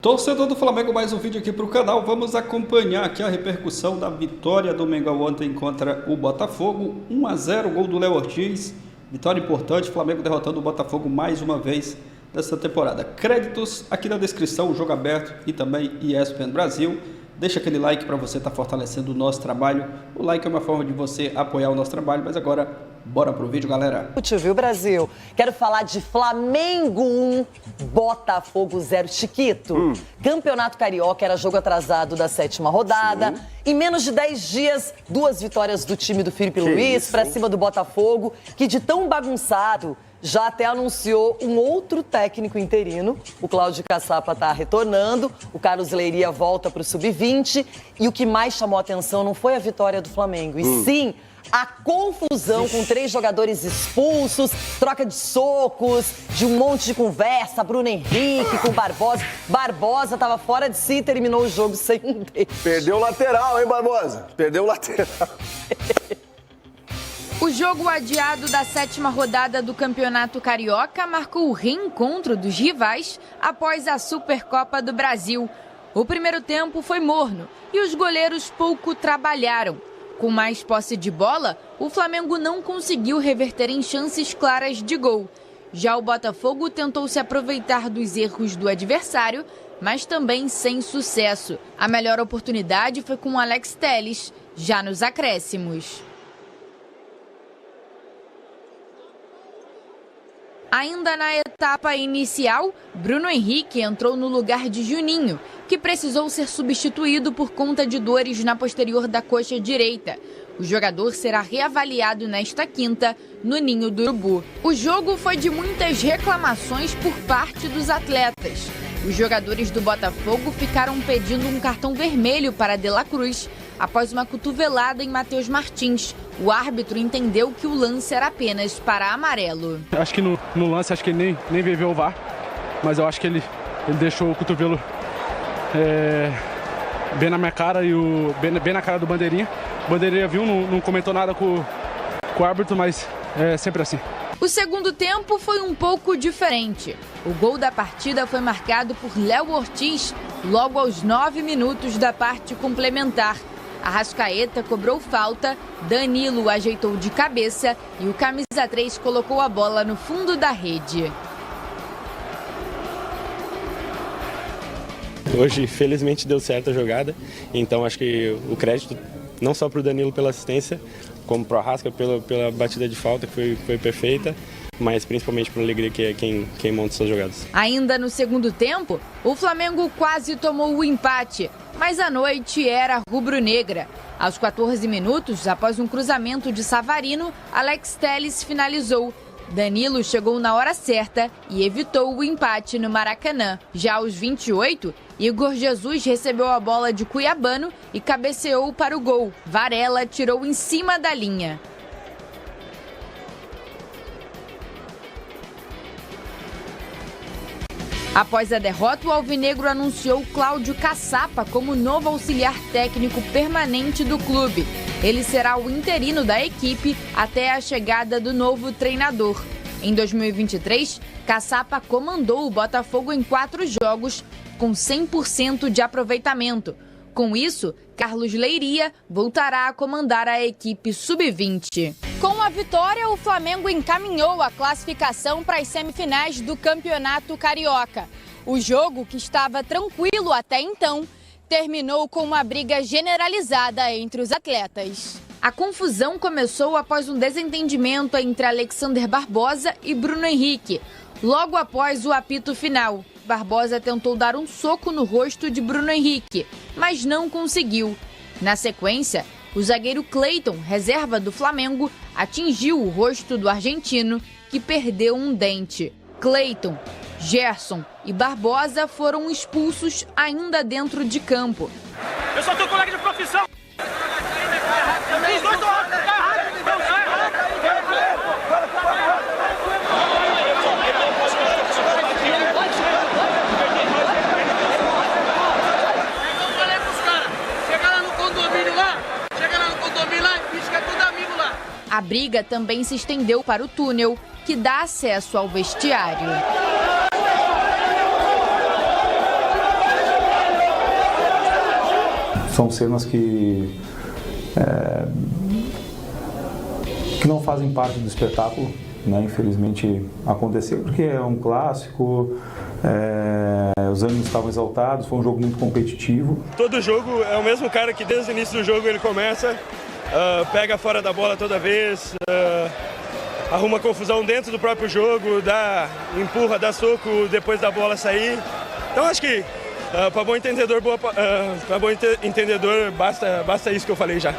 Torcedor do Flamengo, mais um vídeo aqui para o canal. Vamos acompanhar aqui a repercussão da vitória do Mengão ontem contra o Botafogo. 1-0, gol do Léo Ortiz. Vitória importante, Flamengo derrotando o Botafogo mais uma vez dessa temporada. Créditos aqui na descrição, o Jogo Aberto e também ESPN Brasil. Deixa aquele like para você estar fortalecendo o nosso trabalho. O like é uma forma de você apoiar o nosso trabalho, mas agora bora pro vídeo, galera. Viu, Brasil? Quero falar de Flamengo 1, Botafogo 0. Chiquito, Campeonato Carioca era jogo atrasado da 7ª rodada. Sim. Em menos de 10 dias, 2 vitórias do time do Felipe Luiz para cima do Botafogo, que de tão bagunçado já até anunciou um outro técnico interino. O Cláudio Caçapa está retornando, o Carlos Leiria volta para o Sub-20. E o que mais chamou a atenção não foi a vitória do Flamengo, e sim a confusão com 3 jogadores expulsos, troca de socos, de um monte de conversa, Bruno Henrique com Barbosa. Barbosa estava fora de si e terminou o jogo sem um deles. Perdeu o lateral, hein, Barbosa? Perdeu o lateral. O jogo adiado da 7ª rodada do Campeonato Carioca marcou o reencontro dos rivais após a Supercopa do Brasil. O primeiro tempo foi morno e os goleiros pouco trabalharam. Com mais posse de bola, o Flamengo não conseguiu reverter em chances claras de gol. Já o Botafogo tentou se aproveitar dos erros do adversário, mas também sem sucesso. A melhor oportunidade foi com o Alex Telles, já nos acréscimos. Ainda na etapa inicial, Bruno Henrique entrou no lugar de Juninho, que precisou ser substituído por conta de dores na posterior da coxa direita. O jogador será reavaliado nesta quinta, no Ninho do Urubu. O jogo foi de muitas reclamações por parte dos atletas. Os jogadores do Botafogo ficaram pedindo um cartão vermelho para De La Cruz após uma cotovelada em Matheus Martins. O árbitro entendeu que o lance era apenas para amarelo. Acho que no lance, acho que ele nem veio ver o VAR, mas eu acho que ele deixou o cotovelo bem na minha cara e bem na cara do Bandeirinha. O Bandeirinha viu, não comentou nada com o árbitro, mas é sempre assim. O segundo tempo foi um pouco diferente. O gol da partida foi marcado por Léo Ortiz logo aos 9 minutos da parte complementar. Arrascaeta cobrou falta, Danilo ajeitou de cabeça e o camisa 3 colocou a bola no fundo da rede. Hoje, felizmente, deu certo a jogada, então acho que o crédito não só para o Danilo pela assistência, como para o Arrasca pela batida de falta, que foi perfeita, mas principalmente pela alegria que é quem monta suas jogadas. Ainda no segundo tempo, o Flamengo quase tomou o empate, mas a noite era rubro-negra. Aos 14 minutos, após um cruzamento de Savarino, Alex Telles finalizou. Danilo chegou na hora certa e evitou o empate no Maracanã. Já aos 28, Igor Jesus recebeu a bola de Cuiabano e cabeceou para o gol. Varela tirou em cima da linha. Após a derrota, o alvinegro anunciou Cláudio Caçapa como novo auxiliar técnico permanente do clube. Ele será o interino da equipe até a chegada do novo treinador. Em 2023, Caçapa comandou o Botafogo em 4 jogos com 100% de aproveitamento. Com isso, Carlos Leiria voltará a comandar a equipe Sub-20. Com a vitória, o Flamengo encaminhou a classificação para as semifinais do Campeonato Carioca. O jogo, que estava tranquilo até então, terminou com uma briga generalizada entre os atletas. A confusão começou após um desentendimento entre Alexander Barbosa e Bruno Henrique. Logo após o apito final, Barbosa tentou dar um soco no rosto de Bruno Henrique, mas não conseguiu. Na sequência, o zagueiro Cleiton, reserva do Flamengo, atingiu o rosto do argentino, que perdeu um dente. Cleiton, Gerson e Barbosa foram expulsos ainda dentro de campo. Eu sou teu colega de profissão! Os dois estão A briga também se estendeu para o túnel, que dá acesso ao vestiário. são cenas que não fazem parte do espetáculo, né? Infelizmente aconteceu porque é um clássico, os ânimos estavam exaltados, foi um jogo muito competitivo. Todo jogo é o mesmo cara que desde o início do jogo ele começa, pega fora da bola toda vez, arruma confusão dentro do próprio jogo, empurra, dá soco depois da bola sair. Então acho que para bom entendedor, basta isso que eu falei já.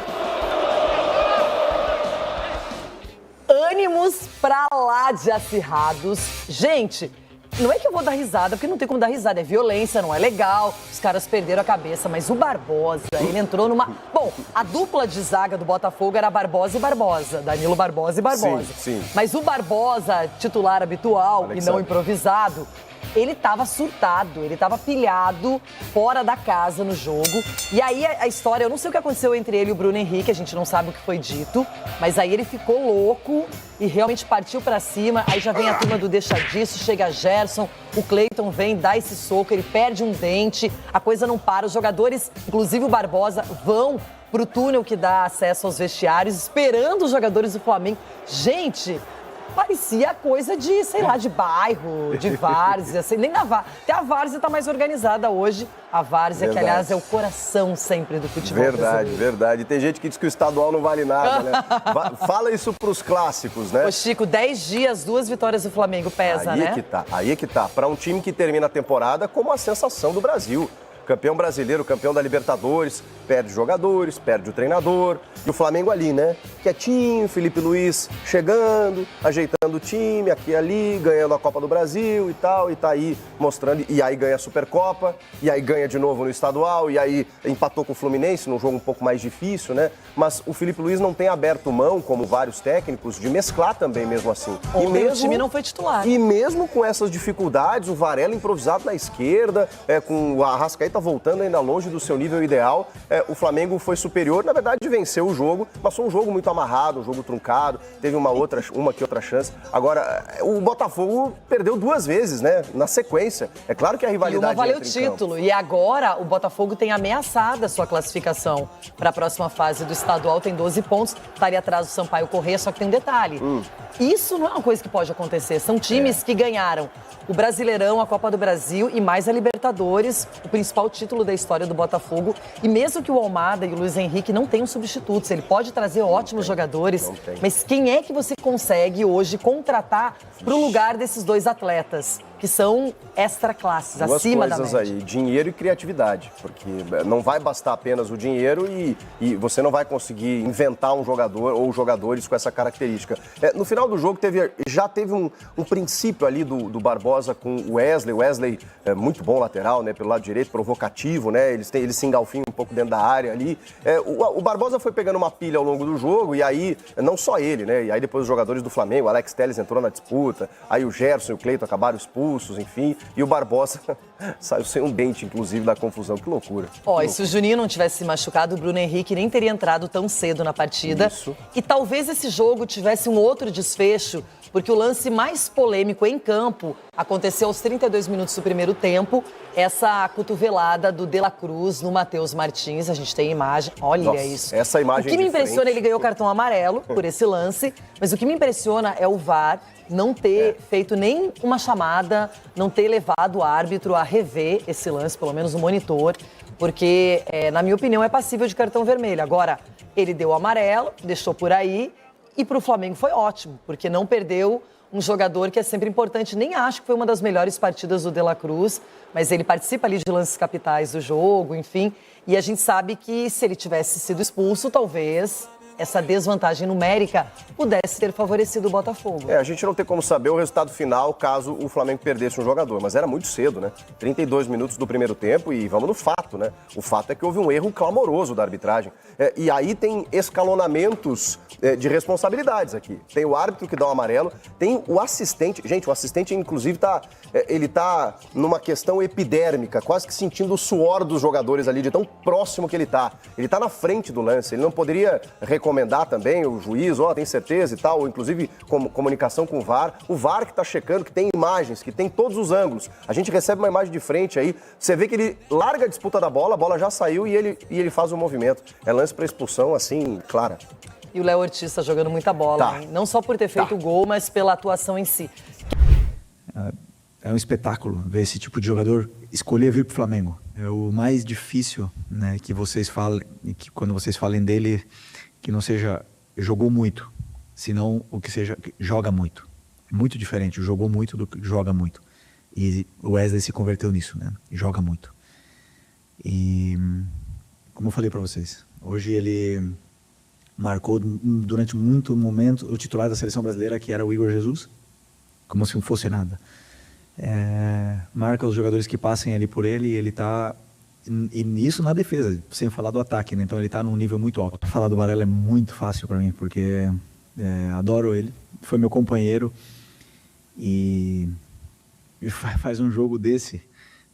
Ânimos pra lá de acirrados. Gente, não é que eu vou dar risada, porque não tem como dar risada, é violência, não é legal, os caras perderam a cabeça, mas o Barbosa, ele entrou numa... Bom, a dupla de zaga do Botafogo era Barbosa e Barbosa, Danilo Barbosa e Barbosa. Sim. Mas o Barbosa, titular habitual e não improvisado, ele tava surtado, ele tava pilhado fora da casa no jogo. E aí a história, eu não sei o que aconteceu entre ele e o Bruno Henrique, a gente não sabe o que foi dito, mas aí ele ficou louco e realmente partiu pra cima. Aí já vem a turma do deixa disso, chega Gerson, o Cleiton vem, dá esse soco, ele perde um dente, a coisa não para. Os jogadores, inclusive o Barbosa, vão pro túnel que dá acesso aos vestiários, esperando os jogadores do Flamengo. Gente, parecia coisa de, sei lá, de bairro, de várzea, assim, nem na várzea. Até a várzea tá mais organizada hoje. A várzea, que aliás é o coração sempre do futebol brasileiro. Verdade. Tem gente que diz que o estadual não vale nada, né? Fala isso pros clássicos, né? Ô Chico, 10 dias, 2 vitórias do Flamengo, pesa, né? Aí é que tá. Pra um time que termina a temporada como a sensação do Brasil. Campeão brasileiro, campeão da Libertadores, perde jogadores, perde o treinador. E o Flamengo ali, né? Quietinho, Felipe Luiz chegando, ajeitando o time, aqui e ali, ganhando a Copa do Brasil e tal, e tá aí mostrando. E aí ganha a Supercopa, e aí ganha de novo no estadual, e aí empatou com o Fluminense num jogo um pouco mais difícil, né? Mas o Felipe Luiz não tem aberto mão, como vários técnicos, de mesclar também mesmo assim. Ontem o time não foi titular. E mesmo com essas dificuldades, o Varela improvisado na esquerda, com o Arrascaeta voltando ainda longe do seu nível ideal, o Flamengo foi superior, na verdade venceu o jogo, mas foi um jogo muito amarrado, um jogo truncado, teve uma que outra chance. Agora, o Botafogo perdeu 2 vezes, né, na sequência. É claro que a rivalidade E uma valeu o título. E agora o Botafogo tem ameaçado a sua classificação para a próxima fase do estadual, tem 12 pontos, estaria atrás do Sampaio Corrêa, só que tem um detalhe. Isso não é uma coisa que pode acontecer, são times que ganharam o Brasileirão, a Copa do Brasil e mais a Libertadores, o principal título da história do Botafogo. E mesmo que o Almada e o Luiz Henrique não tenham substitutos, ele pode trazer ótimos jogadores, mas quem é que você consegue hoje contratar para o lugar desses 2 atletas, que são extra classes, acima da média? 2 coisas aí, dinheiro e criatividade, porque não vai bastar apenas o dinheiro e você não vai conseguir inventar um jogador ou jogadores com essa característica. No final do jogo já teve um princípio ali do Barbosa com o Wesley é muito bom lateral, né, pelo lado direito, provocativo, né, eles se engalfinham um pouco dentro da área ali. O Barbosa foi pegando uma pilha ao longo do jogo e aí, não só ele, né, e aí depois os jogadores do Flamengo, o Alex Telles entrou na disputa, aí o Gerson e o Cleiton acabaram expulsos, enfim, e o Barbosa saiu sem um dente, inclusive, da confusão. Que loucura. E se o Juninho não tivesse se machucado, o Bruno Henrique nem teria entrado tão cedo na partida. Isso. E talvez esse jogo tivesse um outro desfecho, porque o lance mais polêmico em campo aconteceu aos 32 minutos do primeiro tempo, essa cotovelada do De La Cruz no Matheus Martins. A gente tem imagem, olha isso. Essa imagem o que me impressiona, frente. ele ganhou cartão amarelo por esse lance, mas o que me impressiona é o VAR não ter feito nem uma chamada, não ter levado o árbitro a rever esse lance, pelo menos o monitor, porque, na minha opinião, é passível de cartão vermelho. Agora, ele deu o amarelo, deixou por aí, e para o Flamengo foi ótimo, porque não perdeu um jogador que é sempre importante. Nem acho que foi uma das melhores partidas do De La Cruz, mas ele participa ali de lances capitais do jogo, enfim. E a gente sabe que se ele tivesse sido expulso, talvez essa desvantagem numérica pudesse ter favorecido o Botafogo. A gente não tem como saber o resultado final caso o Flamengo perdesse um jogador, mas era muito cedo, né? 32 minutos do primeiro tempo e vamos no fato, né? O fato é que houve um erro clamoroso da arbitragem. E aí tem escalonamentos de responsabilidades aqui. Tem o árbitro que dá o amarelo, tem o assistente. Gente, o assistente, inclusive, ele tá numa questão epidérmica, quase que sentindo o suor dos jogadores ali, de tão próximo que ele tá. Ele tá na frente do lance, ele não poderia recomendar encomendar também o juiz, tem certeza e tal, ou inclusive comunicação com o VAR que está checando, que tem imagens, que tem todos os ângulos. A gente recebe uma imagem de frente aí, você vê que ele larga a disputa da bola, a bola já saiu e ele faz o movimento. É lance para expulsão, assim, clara. E o Léo Ortiz está jogando muita bola, hein? Não só por ter feito o gol, mas pela atuação em si. É um espetáculo ver esse tipo de jogador escolher vir para o Flamengo. É o mais difícil, né, que vocês falem, que quando vocês falem dele, que não seja jogou muito, senão o que seja joga muito. É muito diferente, jogou muito do que joga muito. E o Wesley se converteu nisso, né? Joga muito. E como eu falei para vocês, hoje ele marcou durante muito momento o titular da seleção brasileira, que era o Igor Jesus, como se não fosse nada. Marca os jogadores que passem ali por ele e ele está... E isso na defesa, sem falar do ataque, né? Então ele está num nível muito alto. Falar do Varela é muito fácil para mim, porque adoro ele, foi meu companheiro e faz um jogo desse,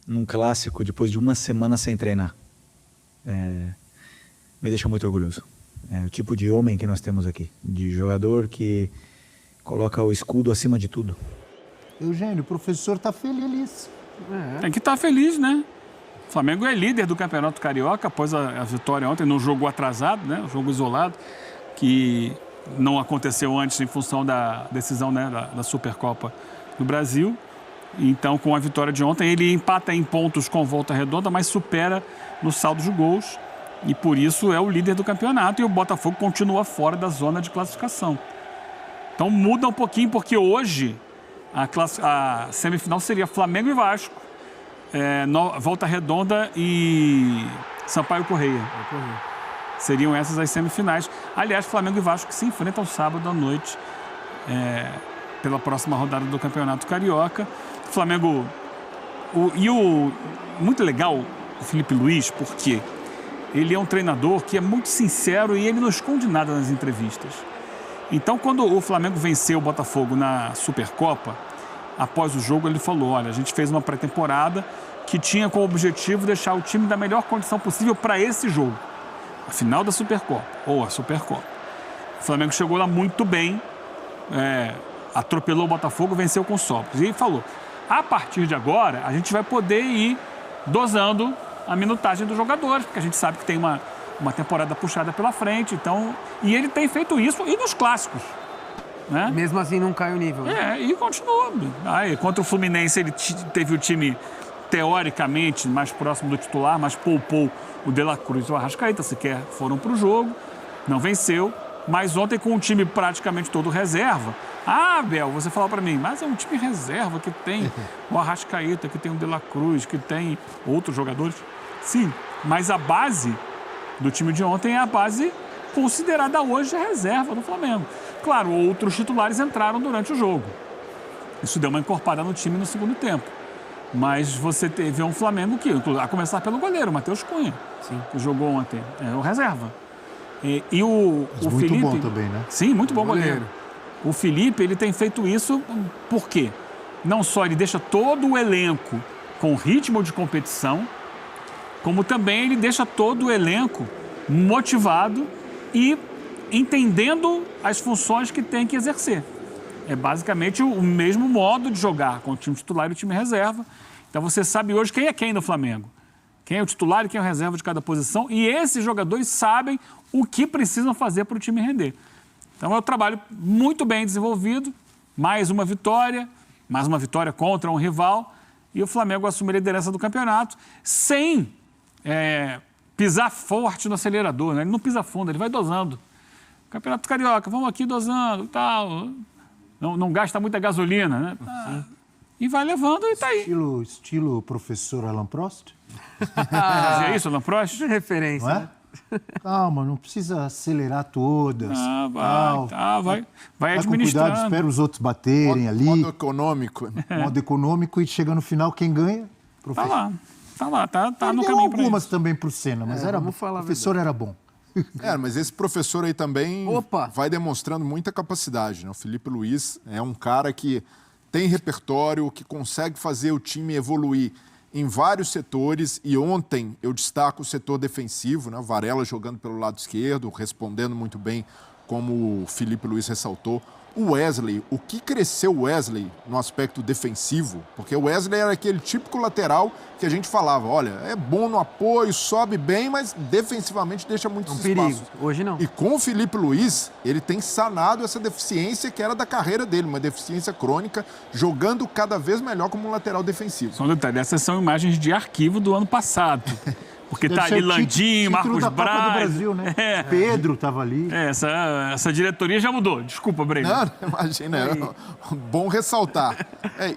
num clássico, depois de uma semana sem treinar. Me deixa muito orgulhoso. É o tipo de homem que nós temos aqui, de jogador que coloca o escudo acima de tudo. Eugênio, o professor está feliz. Tem que estar feliz, né? O Flamengo é líder do Campeonato Carioca após a vitória ontem no jogo atrasado, né? O jogo isolado, que não aconteceu antes em função da decisão, né, da Supercopa do Brasil. Então, com a vitória de ontem, ele empata em pontos com Volta Redonda, mas supera no saldo de gols. E por isso é o líder do campeonato e o Botafogo continua fora da zona de classificação. Então muda um pouquinho, porque hoje a semifinal seria Flamengo e Vasco, Volta Redonda e Sampaio Corrêa. Seriam essas as semifinais. Aliás, Flamengo e Vasco que se enfrentam sábado à noite pela próxima rodada do Campeonato Carioca. O Flamengo... Muito legal o Felipe Luiz, porque ele é um treinador que é muito sincero e ele não esconde nada nas entrevistas. Então, quando o Flamengo venceu o Botafogo na Supercopa, após o jogo ele falou, olha, a gente fez uma pré-temporada que tinha como objetivo deixar o time da melhor condição possível para esse jogo, a final da Supercopa, ou a Supercopa. O Flamengo chegou lá muito bem, atropelou o Botafogo, venceu com sobras. E ele falou, a partir de agora, a gente vai poder ir dosando a minutagem dos jogadores, porque a gente sabe que tem uma temporada puxada pela frente, então... E ele tem feito isso e nos clássicos, né? Mesmo assim não cai o nível, né? E continua. Contra o Fluminense ele teve o time teoricamente mais próximo do titular, mas poupou o De La Cruz e o Arrascaeta, sequer foram para o jogo, não venceu, mas ontem com o time praticamente todo reserva. Bel, você falou para mim, mas é um time reserva que tem o Arrascaeta, que tem o De La Cruz, que tem outros jogadores. Sim, mas a base do time de ontem é a base considerada hoje a reserva do Flamengo. Claro, outros titulares entraram durante o jogo. Isso deu uma encorpada no time no segundo tempo. Mas você teve um Flamengo que, a começar pelo goleiro, Matheus Cunha, que jogou ontem, o reserva. E o Felipe... Muito bom também, né? Sim, muito bom goleiro. O Felipe, ele tem feito isso por quê? Não só ele deixa todo o elenco com ritmo de competição, como também ele deixa todo o elenco motivado e entendendo as funções que tem que exercer. É basicamente o mesmo modo de jogar com o time titular e o time reserva. Então você sabe hoje quem é quem no Flamengo. Quem é o titular e quem é o reserva de cada posição. E esses jogadores sabem o que precisam fazer para o time render. Então é um trabalho muito bem desenvolvido. Mais uma vitória contra um rival. E o Flamengo assume a liderança do campeonato sem pisar forte no acelerador, né? Ele não pisa fundo, ele vai dosando. Campeonato Carioca, vamos aqui dosando, tal. Não gasta muita gasolina, né? E vai levando e tá aí. Estilo professor Alan Prost? É isso, Alan Prost? Referência, não é? Calma, não precisa acelerar todas. Vai administrando. Com cuidado, espera os outros baterem ali. Modo econômico. Modo econômico e chega no final, quem ganha? Professor. Tá no caminho para algumas também pro Senna, mas era bom. O professor era bom. Mas esse professor aí também vai demonstrando muita capacidade, né? O Felipe Luiz é um cara que tem repertório, que consegue fazer o time evoluir em vários setores, e ontem eu destaco o setor defensivo, né? O Varela jogando pelo lado esquerdo, respondendo muito bem, como o Filipe Luís ressaltou. O Wesley, o que cresceu o Wesley no aspecto defensivo? Porque o Wesley era aquele típico lateral que a gente falava, olha, é bom no apoio, sobe bem, mas defensivamente deixa muitos espaços. Hoje não. E com o Filipe Luís, ele tem sanado essa deficiência que era da carreira dele, uma deficiência crônica, jogando cada vez melhor como um lateral defensivo. Só um detalhe, essas são imagens de arquivo do ano passado. Porque Deve tá ser ali o Landim, Marcos da Copa Braz. do Brasil, né? Pedro estava ali. Essa diretoria já mudou. Desculpa, Breno. Não, imagina, é bom ressaltar.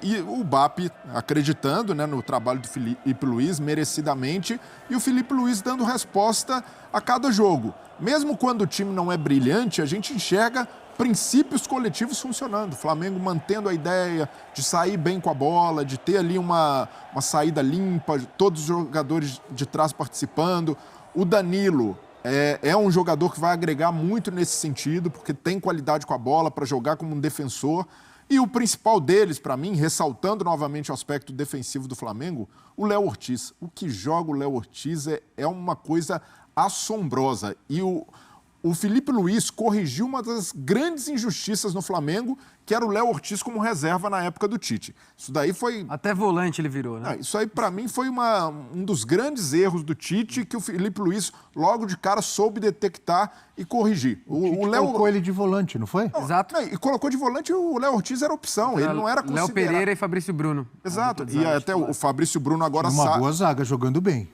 E o BAP acreditando, né, no trabalho do Filipe Luís, merecidamente, e o Filipe Luís dando resposta a cada jogo. Mesmo quando o time não é brilhante, a gente enxerga princípios coletivos funcionando. O Flamengo mantendo a ideia de sair bem com a bola, de ter ali uma saída limpa, todos os jogadores de trás participando. O Danilo é um jogador que vai agregar muito nesse sentido, porque tem qualidade com a bola para jogar como um defensor. E o principal deles, para mim, ressaltando novamente o aspecto defensivo do Flamengo, o Léo Ortiz. O que joga o Léo Ortiz é uma coisa assombrosa. E o Filipe Luís corrigiu uma das grandes injustiças no Flamengo, que era o Léo Ortiz como reserva na época do Tite. Isso daí foi... Até volante ele virou, né? Isso aí, para mim, foi um dos grandes erros do Tite, que o Filipe Luís, logo de cara, soube detectar e corrigir. O Léo colocou ele de volante, não foi? Exato. E colocou de volante, o Léo Ortiz era opção, ele não era considerado. Léo Pereira e Fabrício Bruno. Exato, e até o Fabrício Bruno agora Uma boa zaga, jogando bem.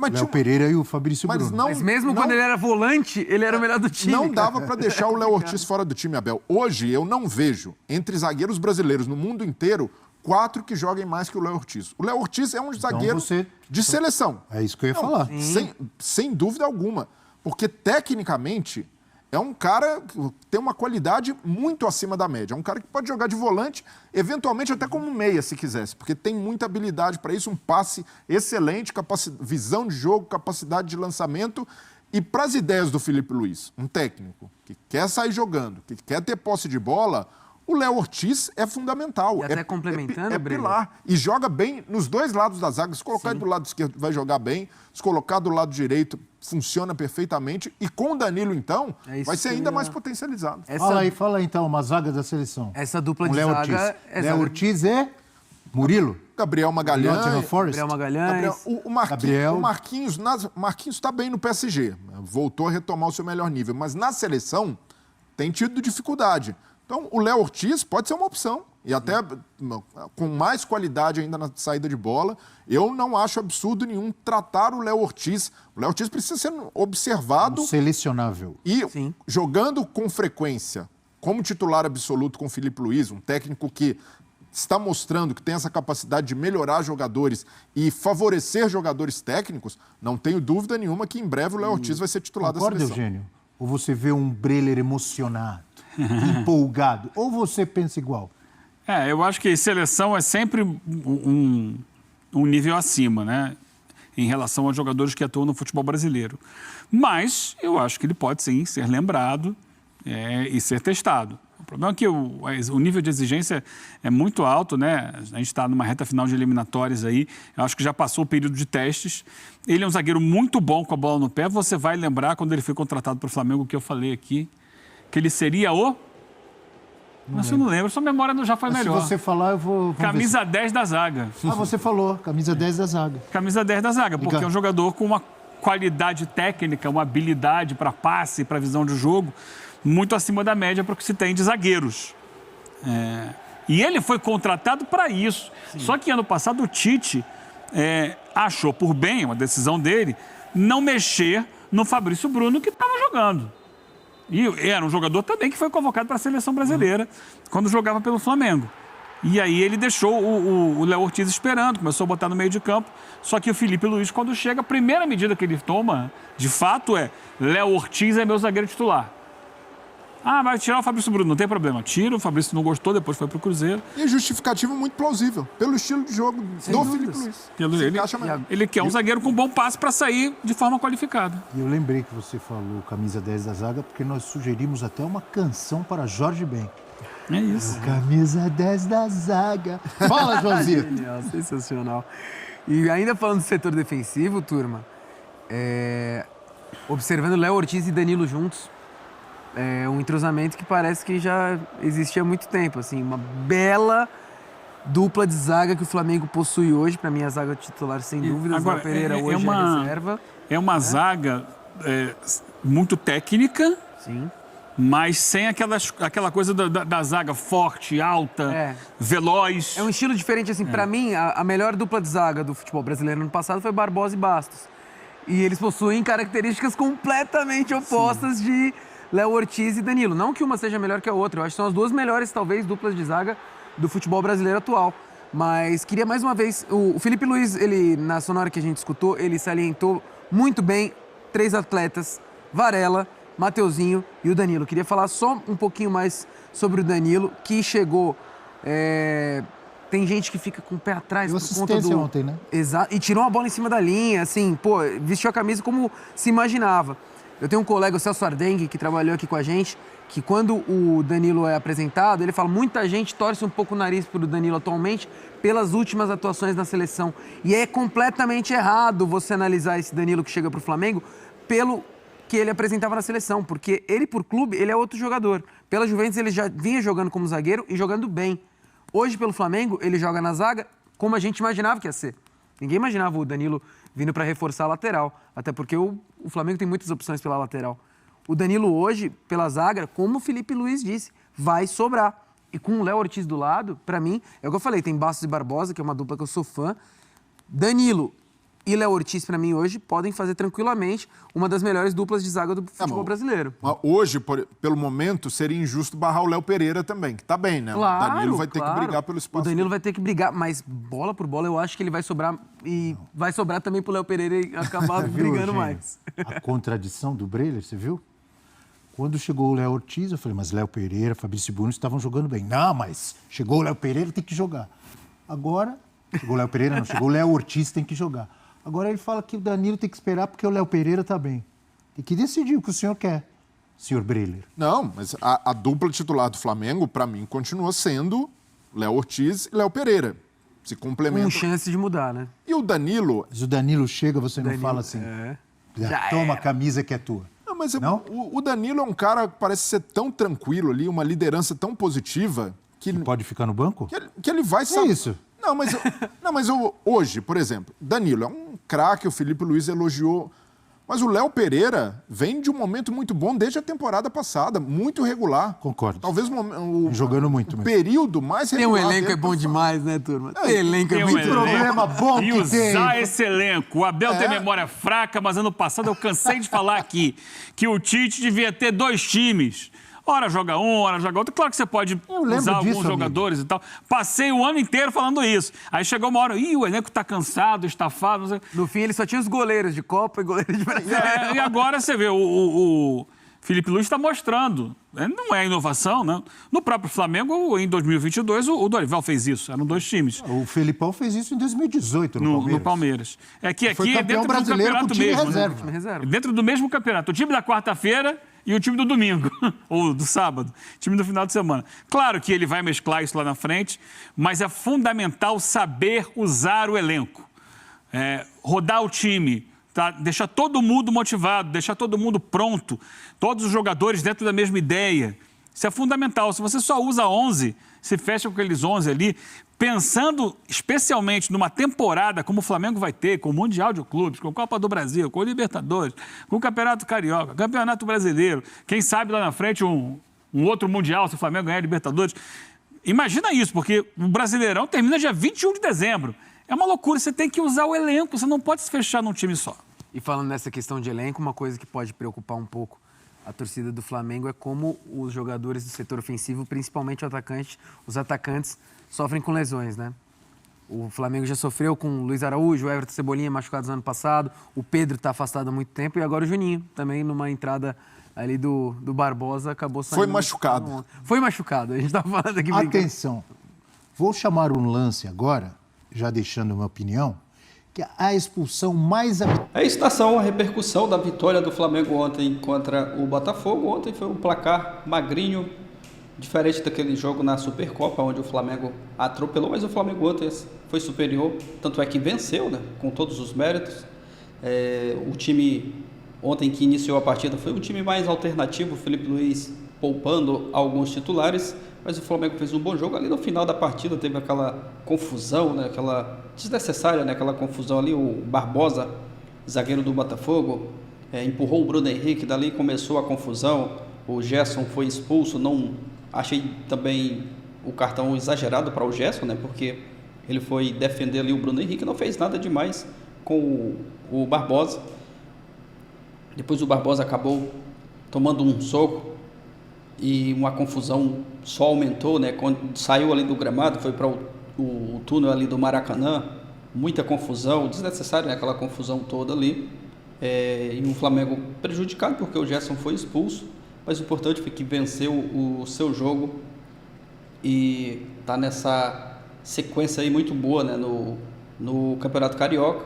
Léo Pereira e o Fabrício Bruno. Mas mesmo quando ele era volante, ele era o melhor do time. Não dava para deixar o Léo Ortiz fora do time, Abel. Hoje eu não vejo, entre zagueiros brasileiros no mundo inteiro, 4 que joguem mais que o Léo Ortiz. O Léo Ortiz é um zagueiro de seleção. É isso que eu ia falar. Sem dúvida alguma. Porque, tecnicamente, é um cara que tem uma qualidade muito acima da média. É um cara que pode jogar de volante, eventualmente até como meia, se quisesse. Porque tem muita habilidade para isso, um passe excelente, visão de jogo, capacidade de lançamento. E para as ideias do Filipe Luís, um técnico que quer sair jogando, que quer ter posse de bola, o Léo Ortiz é fundamental. E até complementando, Breno. Pilar. E joga bem nos dois lados da zaga. Se colocar do lado esquerdo, vai jogar bem. Se colocar do lado direito, funciona perfeitamente. E com o Danilo, então, vai ser ainda mais potencializado. Fala aí, então, uma zaga da seleção. Essa dupla de zaga... Léo Ortiz é Murilo. Gabriel Magalhães. Gabriel Magalhães. O Marquinhos está bem no PSG. Voltou a retomar o seu melhor nível. Mas na seleção, tem tido dificuldade. Então, o Léo Ortiz pode ser uma opção. E até com mais qualidade ainda na saída de bola. Eu não acho absurdo nenhum tratar o Léo Ortiz. O Léo Ortiz precisa ser observado. Selecionável. E jogando com frequência, como titular absoluto com o Filipe Luís, um técnico que está mostrando que tem essa capacidade de melhorar jogadores e favorecer jogadores técnicos, não tenho dúvida nenhuma que em breve o Léo Ortiz vai ser titular da seleção. Eugênio? Ou você vê um Breler emocionado, empolgado? Ou você pensa igual? Eu acho que seleção é sempre um nível acima, né? Em relação aos jogadores que atuam no futebol brasileiro. Mas eu acho que ele pode, sim, ser lembrado e ser testado. O problema é que o nível de exigência é muito alto, né? A gente está numa reta final de eliminatórias aí. Eu acho que já passou o período de testes. Ele é um zagueiro muito bom com a bola no pé. Você vai lembrar, quando ele foi contratado para o Flamengo, que eu falei aqui, que ele seria Mas eu não lembro, sua memória já foi melhor. Se você falar, eu vou... Camisa 10 da zaga. Você falou, camisa 10 da zaga. Camisa 10 da zaga, porque é um jogador com uma qualidade técnica, uma habilidade para passe, para visão de jogo, muito acima da média para o que se tem de zagueiros. E ele foi contratado para isso. Sim. Só que ano passado o Tite achou por bem, uma decisão dele, não mexer no Fabrício Bruno, que estava jogando. E era um jogador também que foi convocado para a seleção brasileira quando jogava pelo Flamengo. E aí ele deixou o Léo Ortiz esperando, começou a botar no meio de campo. Só que o Filipe Luís, quando chega, a primeira medida que ele toma, de fato, Léo Ortiz é meu zagueiro titular. Vai tirar o Fabrício Bruno, não tem problema. Tira, o Fabrício não gostou, depois foi pro Cruzeiro. E a justificativa muito plausível, pelo estilo de jogo do Filipe Luís. Ele quer um zagueiro com bom passe para sair de forma qualificada. E eu lembrei que você falou camisa 10 da zaga, porque nós sugerimos até uma canção para Jorge Ben. É isso. Camisa 10 da zaga. Fala, Joãozinho. Genial, sensacional. E ainda falando do setor defensivo, turma, observando Léo Ortiz e Danilo juntos, é um entrosamento que parece que já existia há muito tempo, assim, uma bela dupla de zaga que o Flamengo possui hoje, para mim a zaga titular sem dúvidas. Agora, Pereira hoje é reserva. É uma zaga muito técnica, sim, mas sem aquela coisa da zaga forte, alta, veloz. É um estilo diferente, assim, para mim a melhor dupla de zaga do futebol brasileiro no ano passado foi Barbosa e Bastos. E eles possuem características completamente opostas de Léo Ortiz e Danilo. Não que uma seja melhor que a outra, eu acho que são as duas melhores, talvez, duplas de zaga do futebol brasileiro atual. Mas queria mais uma vez, o Filipe Luís, ele, na sonora que a gente escutou, ele salientou muito bem 3 atletas, Varela, Mateuzinho e o Danilo. Queria falar só um pouquinho mais sobre o Danilo, que chegou... Tem gente que fica com o pé atrás por conta do... ontem, né? Exato, e tirou uma bola em cima da linha, assim, pô, vestiu a camisa como se imaginava. Eu tenho um colega, o Celso Ardengue, que trabalhou aqui com a gente, que quando o Danilo é apresentado, ele fala, muita gente torce um pouco o nariz pro Danilo atualmente pelas últimas atuações na seleção. E é completamente errado você analisar esse Danilo que chega pro Flamengo pelo que ele apresentava na seleção, porque ele, por clube, ele é outro jogador. Pela Juventus, ele já vinha jogando como zagueiro e jogando bem. Hoje, pelo Flamengo, ele joga na zaga como a gente imaginava que ia ser. Ninguém imaginava o Danilo vindo para reforçar a lateral, até porque o Flamengo tem muitas opções pela lateral. O Danilo hoje, pela zaga, como o Filipe Luís disse, vai sobrar. E com o Léo Ortiz do lado, para mim, é o que eu falei, tem Bastos e Barbosa, que é uma dupla que eu sou fã. Danilo e Léo Ortiz, para mim, hoje, podem fazer tranquilamente uma das melhores duplas de zaga do futebol brasileiro. Hoje, pelo momento, seria injusto barrar o Léo Pereira também, que tá bem, né? Claro, o Danilo vai ter que brigar pelo espaço. O Danilo vai ter que brigar, mas bola por bola, eu acho que ele vai sobrar e vai sobrar também pro Léo Pereira e acabar brigando mais. A contradição do Breler, você viu? Quando chegou o Léo Ortiz, eu falei, mas Léo Pereira, Fabrício Bruno estavam jogando bem. Não, mas chegou o Léo Pereira, tem que jogar. Agora, chegou o Léo Pereira, não, chegou o Léo Ortiz, tem que jogar. Agora ele fala que o Danilo tem que esperar porque o Léo Pereira está bem. Tem que decidir o que o senhor quer, senhor Breler. Não, mas a dupla titular do Flamengo, para mim, continua sendo Léo Ortiz e Léo Pereira. Se complementam. Com chance de mudar, né? E o Danilo... Mas o Danilo chega, você não fala assim, já toma a camisa que é tua. Não, mas o Danilo é um cara que parece ser tão tranquilo ali, uma liderança tão positiva... Que pode ficar no banco? Que ele vai... É isso. Não, mas hoje, por exemplo, Danilo é um craque, o Filipe Luís elogiou, mas o Léo Pereira vem de um momento muito bom desde a temporada passada, muito regular. Concordo. Talvez jogando muito o período mais Tem regular. um elenco é bom demais, né, turma? Tem elenco é muito problema bom e que usar tem. esse elenco. O Abel tem memória fraca, mas ano passado eu cansei de falar aqui que o Tite devia ter 2 times. Ora joga um, ora joga outro. Claro que você pode usar alguns jogadores e tal. Passei o ano inteiro falando isso. Aí chegou uma hora, o elenco tá cansado, estafado. Não sei. No fim, ele só tinha os goleiros de Copa e goleiros de Brasil. E agora você vê, o Filipe Luís está mostrando. Não é inovação, né? No próprio Flamengo, em 2022, o Dorival fez isso. Eram 2 times. O Felipão fez isso em 2018 no Palmeiras. É que aqui é dentro do campeonato mesmo. Né? Dentro do mesmo campeonato. O time da quarta-feira e o time do domingo, ou do sábado, time do final de semana. Claro que ele vai mesclar isso lá na frente, mas é fundamental saber usar o elenco. Rodar o time, tá? Deixar todo mundo motivado, deixar todo mundo pronto, todos os jogadores dentro da mesma ideia. Isso é fundamental. Se você só usa 11, se fecha com aqueles 11 ali, pensando especialmente numa temporada como o Flamengo vai ter, com o Mundial de Clubes, com a Copa do Brasil, com o Libertadores, com o Campeonato Carioca, Campeonato Brasileiro, quem sabe lá na frente um outro Mundial, se o Flamengo ganhar a Libertadores. Imagina isso, porque o Brasileirão termina dia 21 de dezembro. É uma loucura, você tem que usar o elenco, você não pode se fechar num time só. E falando nessa questão de elenco, uma coisa que pode preocupar um pouco a torcida do Flamengo é como os jogadores do setor ofensivo, principalmente os atacantes, sofrem com lesões, né? O Flamengo já sofreu com o Luiz Araújo, o Everton Cebolinha machucados no ano passado, o Pedro está afastado há muito tempo e agora o Juninho, também numa entrada ali do Barbosa, acabou saindo. Foi machucado. Foi machucado, a gente está falando aqui brincando. Atenção, vou chamar um lance agora, já deixando uma opinião, que é a expulsão mais... É estação, a repercussão da vitória do Flamengo ontem contra o Botafogo. Ontem foi um placar magrinho, Diferente daquele jogo na Supercopa, onde o Flamengo atropelou, mas o Flamengo ontem foi superior, tanto é que venceu, né, com todos os méritos. O time ontem que iniciou a partida foi um time mais alternativo, o Filipe Luís poupando alguns titulares, mas o Flamengo fez um bom jogo. Ali no final da partida teve aquela confusão, né, aquela desnecessária, né, aquela confusão ali, o Barbosa, zagueiro do Botafogo, empurrou o Bruno Henrique, dali começou a confusão, o Gerson foi expulso, achei também o cartão exagerado para o Gerson, né, porque ele foi defender ali o Bruno Henrique, não fez nada demais com o Barbosa. Depois o Barbosa acabou tomando um soco e uma confusão só aumentou, né, quando saiu ali do gramado, foi para o túnel ali do Maracanã, muita confusão, desnecessária, né, aquela confusão toda ali, e o Flamengo prejudicado porque o Gerson foi expulso, mas o importante foi que venceu o seu jogo e está nessa sequência aí muito boa, né, no Campeonato Carioca.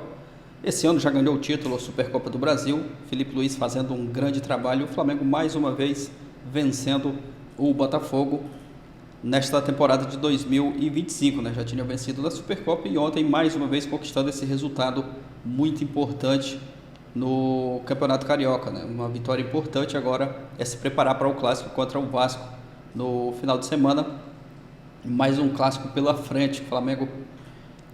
Esse ano já ganhou o título, a Supercopa do Brasil, Filipe Luís fazendo um grande trabalho, o Flamengo mais uma vez vencendo o Botafogo nesta temporada de 2025, né? Já tinha vencido na Supercopa e ontem mais uma vez conquistando esse resultado muito importante no Campeonato Carioca, né? Uma vitória importante agora é se preparar para o clássico contra o Vasco no final de semana. Mais um clássico pela frente, o Flamengo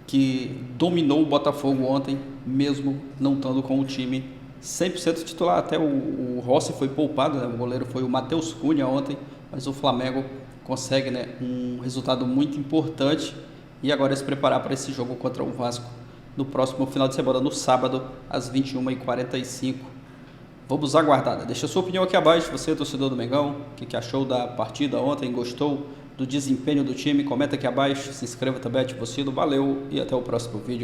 que dominou o Botafogo ontem, mesmo não estando com o time 100% titular. Até o Rossi foi poupado, né? O goleiro foi o Matheus Cunha ontem, mas o Flamengo consegue, né, um resultado muito importante e agora é se preparar para esse jogo contra o Vasco no próximo final de semana, no sábado, às 21h45. Vamos aguardar, né? Deixa a sua opinião aqui abaixo, você, torcedor do Mengão, o que achou da partida ontem, gostou do desempenho do time? Comenta aqui abaixo, se inscreva também, ativa o sino, valeu e até o próximo vídeo.